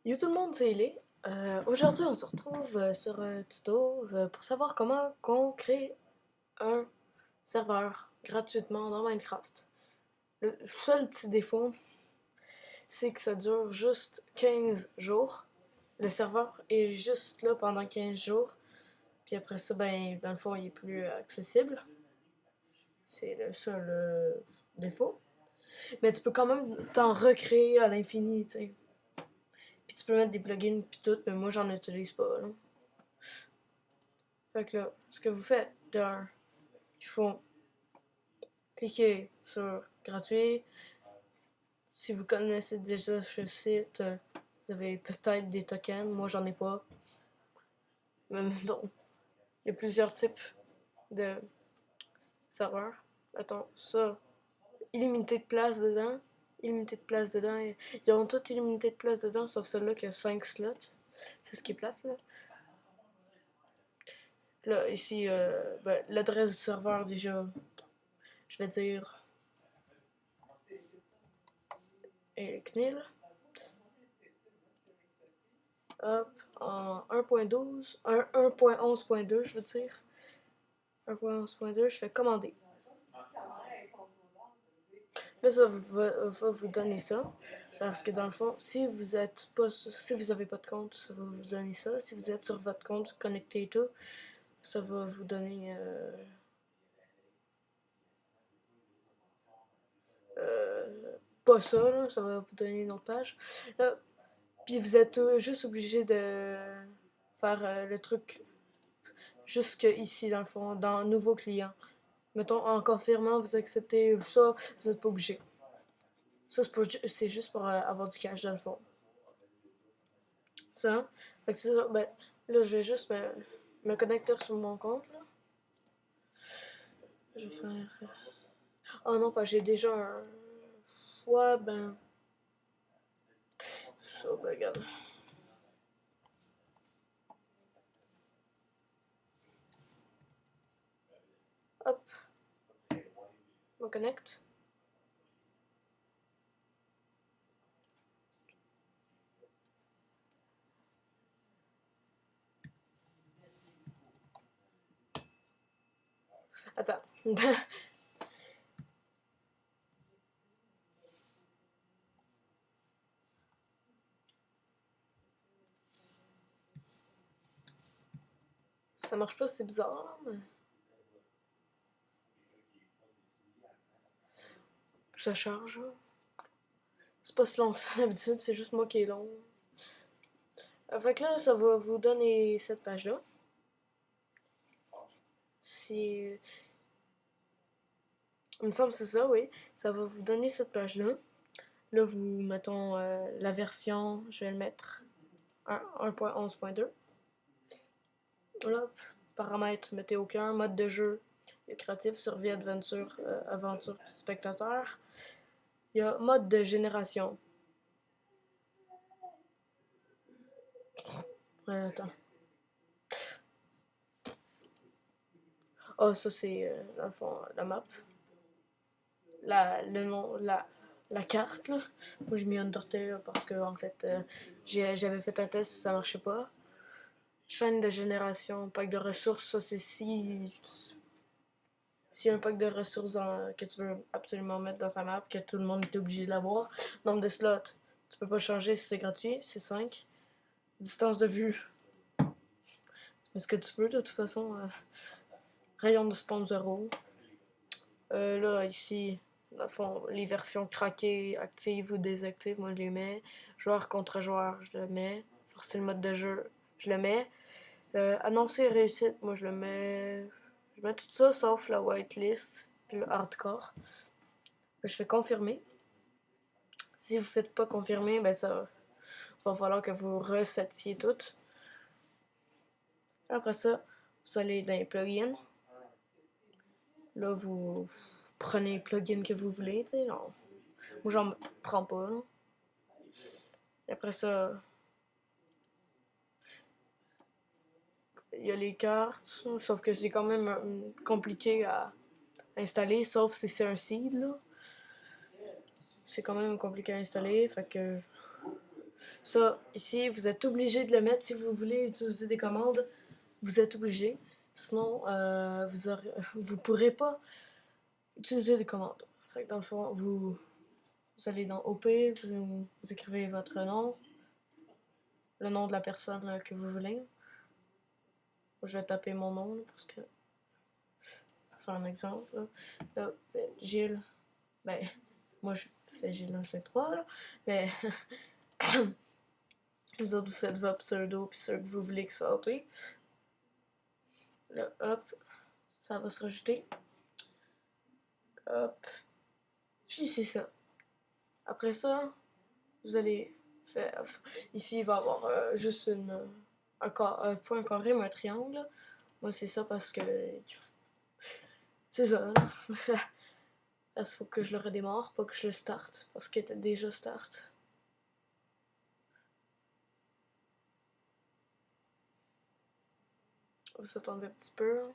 Yo tout le monde, c'est Ellie. Aujourd'hui, on se retrouve sur un tuto pour savoir comment qu'on crée un serveur gratuitement dans Minecraft. Le seul petit défaut, c'est que ça dure juste 15 jours. Le serveur est juste là pendant 15 jours. Puis après ça, ben, dans le fond, il est plus accessible. C'est le seul défaut. Mais tu peux quand même t'en recréer à l'infini, tu sais. Puis tu peux mettre des plugins puis tout, mais moi j'en utilise pas, là. Fait que là, ce que vous faites, il faut cliquer sur gratuit. Si vous connaissez déjà ce site, vous avez peut-être des tokens. Moi, j'en ai pas. Mais non. Il y a plusieurs types de serveurs. Attends, ça, illimité de place dedans. Illimité de place dedans. Ils ont tous illimité de place dedans, sauf celui-là qui a 5 slots. C'est ce qui est plate, là. Là, ici, ben, l'adresse du serveur, déjà, je vais dire CNIL. Hop, en 1.12, 1.11.2, je veux dire. 1.11.2, je fais commander. Là, ça va vous donner ça. Parce que dans le fond, si vous êtes pas, si vous avez pas de compte, ça va vous donner ça. Si vous êtes sur votre compte connecté et tout, ça va vous donner pas ça, là, ça va vous donner une autre page. Là, puis vous êtes juste obligé de faire le truc jusque ici dans le fond, dans nouveau client. Mettons, en confirmant, vous acceptez ça, vous n'êtes pas obligé. Ça, c'est juste pour avoir du cash dans le fond. Ça, fait que c'est ça. Ben, là, je vais juste me connecter sur mon compte, là. Je vais faire... Oh non, pas, j'ai déjà un... Ouais, ben... Ça, ben, regarde. Hop, me connecte. Attends. Ça marche pas, c'est bizarre, mais... Ça charge, là. C'est pas si long que ça d'habitude, c'est juste moi qui est long. Fait que là, ça va vous donner cette page-là. Si... Il me semble que c'est ça, oui. Ça va vous donner cette page-là. Là, vous mettons la version, je vais le mettre 1.11.2. Là, paramètres, mettez aucun. Mode de jeu, il y a créatif, survie, aventure, spectateur. Il y a mode de génération. Attends. Ah, ça c'est dans le fond la map. Le nom, la carte là. Moi j'ai mis Undertale parce que en fait j'avais fait un test, ça marchait pas. Chaîne de génération, pack de ressources, ça c'est si y a un pack de ressources que tu veux absolument mettre dans ta map, que tout le monde est obligé de l'avoir. Nombre de slots, tu peux pas changer si c'est gratuit, c'est 5. Distance de vue, mais ce que tu veux de toute façon. Rayon de spawn 0. Là, ici, dans le fond, les versions craquées, actives ou désactives, moi je les mets. Joueur contre joueur, je le mets. Forcer le mode de jeu, je le mets. Annoncer réussite, moi je le mets. Je mets tout ça sauf la whitelist puis le hardcore. Je fais confirmer. Si vous faites pas confirmer, ben ça va falloir que vous resettiez tout. Après ça, vous allez dans les plugins. Là, vous prenez les plugins que vous voulez, tu sais. Moi, j'en prends pas. Là. Et après ça, il y a les cartes, sauf que c'est quand même compliqué à installer, sauf si c'est un seed, là. C'est quand même compliqué à installer, fait que Ça, ici, vous êtes obligé de le mettre si vous voulez utiliser des commandes. Vous êtes obligé. Sinon, vous pourrez pas utiliser des commandes. Fait que dans le fond, vous allez dans OP, vous écrivez votre nom, le nom de la personne que vous voulez. Je vais taper mon nom là, parce que. Pour faire un exemple. Là, Gilles. Ben, moi je fais Gilles 153 là. Mais. Vous autres, vous faites votre pseudo puis ceux que vous voulez que soit OP. Là, hop, ça va se rajouter. Hop. Puis c'est ça. Après ça, vous allez faire. Ici, il va y avoir juste un point carré, mais un triangle. Moi, c'est ça parce que. C'est ça. Parce qu'il faut que je le redémarre, pas que je le starte. Parce qu'il était déjà start. Vous attendez un petit peu.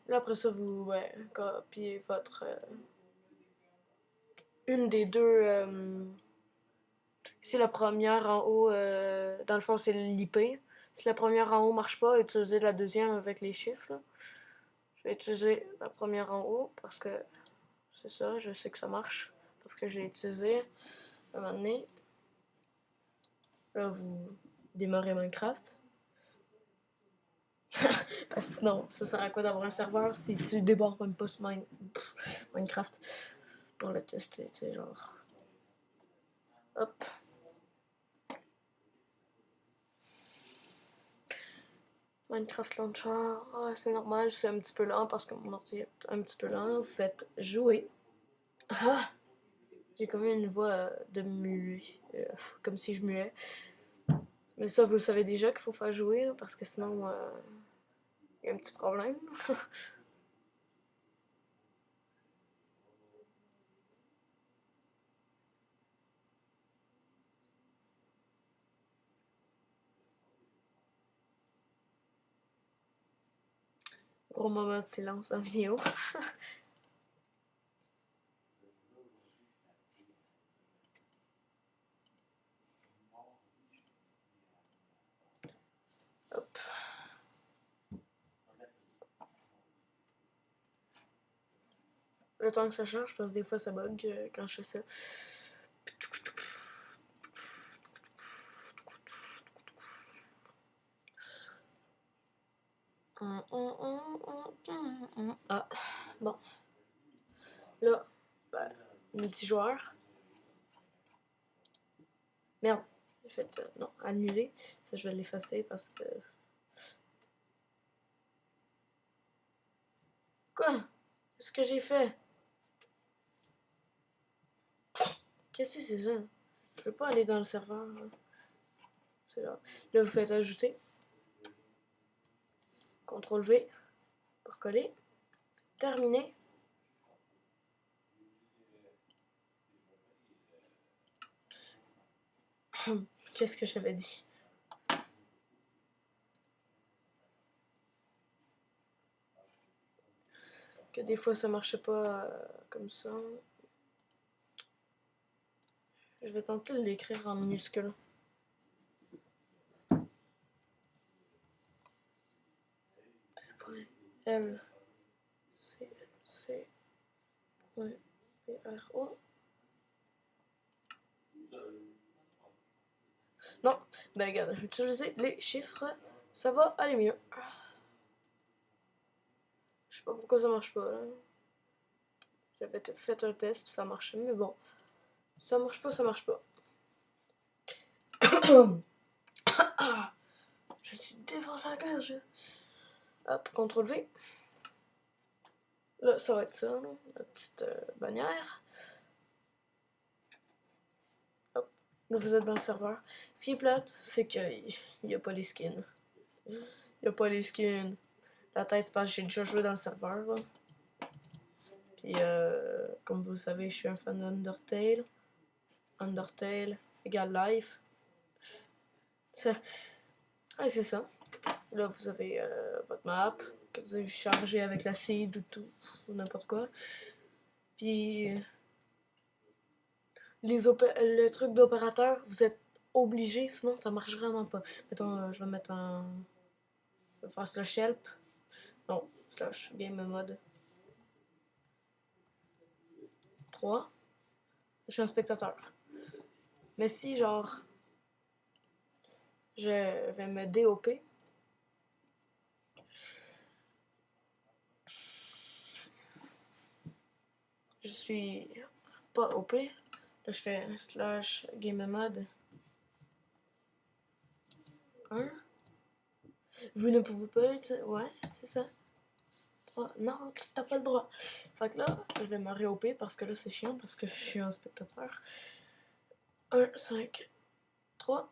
Là, après ça, vous copiez votre. Une des deux. Si la première en haut, dans le fond, c'est l'IP. Si la première en haut marche pas, utilisez la deuxième avec les chiffres. Là. Je vais utiliser la première en haut parce que c'est ça, je sais que ça marche. Parce que j'ai utilisé à un moment donné. Là, vous démarrez Minecraft. Parce que sinon, ça sert à quoi d'avoir un serveur si tu débordes même pas sur Minecraft pour le tester, tu sais, genre. Hop. Minecraft Launcher, c'est normal, c'est un petit peu lent parce que mon ordi est un petit peu lent. Vous faites jouer. Ah! J'ai comme une voix de muet, comme si je muais. Mais ça, vous le savez déjà qu'il faut faire jouer, là, parce que sinon, il y a un petit problème. Gros moment de silence en vidéo. Hop. Le temps que ça charge, parce que des fois ça bug quand je fais ça. Ah, bon. Là, ben, multijoueur. Merde, j'ai fait, non, annuler. Ça, je vais l'effacer parce que... Quoi? Qu'est-ce que j'ai fait? Qu'est-ce que c'est ça? Je veux pas aller dans le serveur. Là. C'est là. Là, vous faites ajouter. CTRL V pour coller. Terminé. Qu'est-ce que j'avais dit? Que des fois ça marchait pas comme ça. Je vais tenter de l'écrire en minuscule. L C C P R O. Non, ben regarde, utiliser les chiffres, ça va aller mieux. Je sais pas pourquoi ça marche pas là. J'avais fait un test puis ça marchait, mais bon. Ça marche pas, ça marche pas. Je suis défoncé la cage. Hop, CTRL V. Là, ça va être ça, là, la petite bannière. Hop, là, vous êtes dans le serveur. Ce qui est plate, c'est qu'il n'y a pas les skins. Il n'y a pas les skins. La tête, c'est parce que j'ai déjà joué dans le serveur. Là. Puis, comme vous le savez, je suis un fan d'Undertale. Undertale. égale live. Ouais, c'est ça. Là, vous avez votre map que vous avez chargé avec la seed ou tout, ou n'importe quoi. Puis le truc d'opérateur, vous êtes obligé, sinon ça marche vraiment pas. Mettons, je vais mettre un. Je vais faire slash help. Non, slash game mode 3. Je suis un spectateur. Mais si, genre, je vais me DOP, je suis pas OP. Là, je fais slash game mode 1. Vous ne pouvez pas être. Ouais, c'est ça. 3. Non, t'as pas le droit. Fait que là, je vais me réoper parce que là, c'est chiant parce que je suis un spectateur. 1, 5, 3.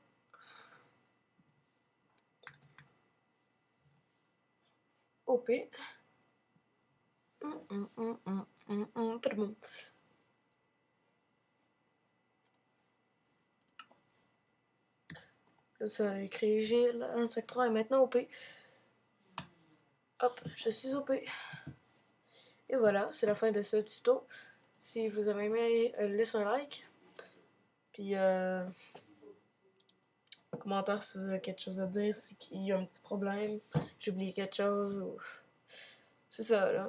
OP. Pardon. Là, ça a écrit Gilles 1, 5, 3 et maintenant OP. Hop, je suis OP. Et voilà, c'est la fin de ce tuto. Si vous avez aimé, laissez un like. Puis, commentaire si vous avez quelque chose à dire, si il y a un petit problème, j'ai oublié quelque chose. Ou... C'est ça, là.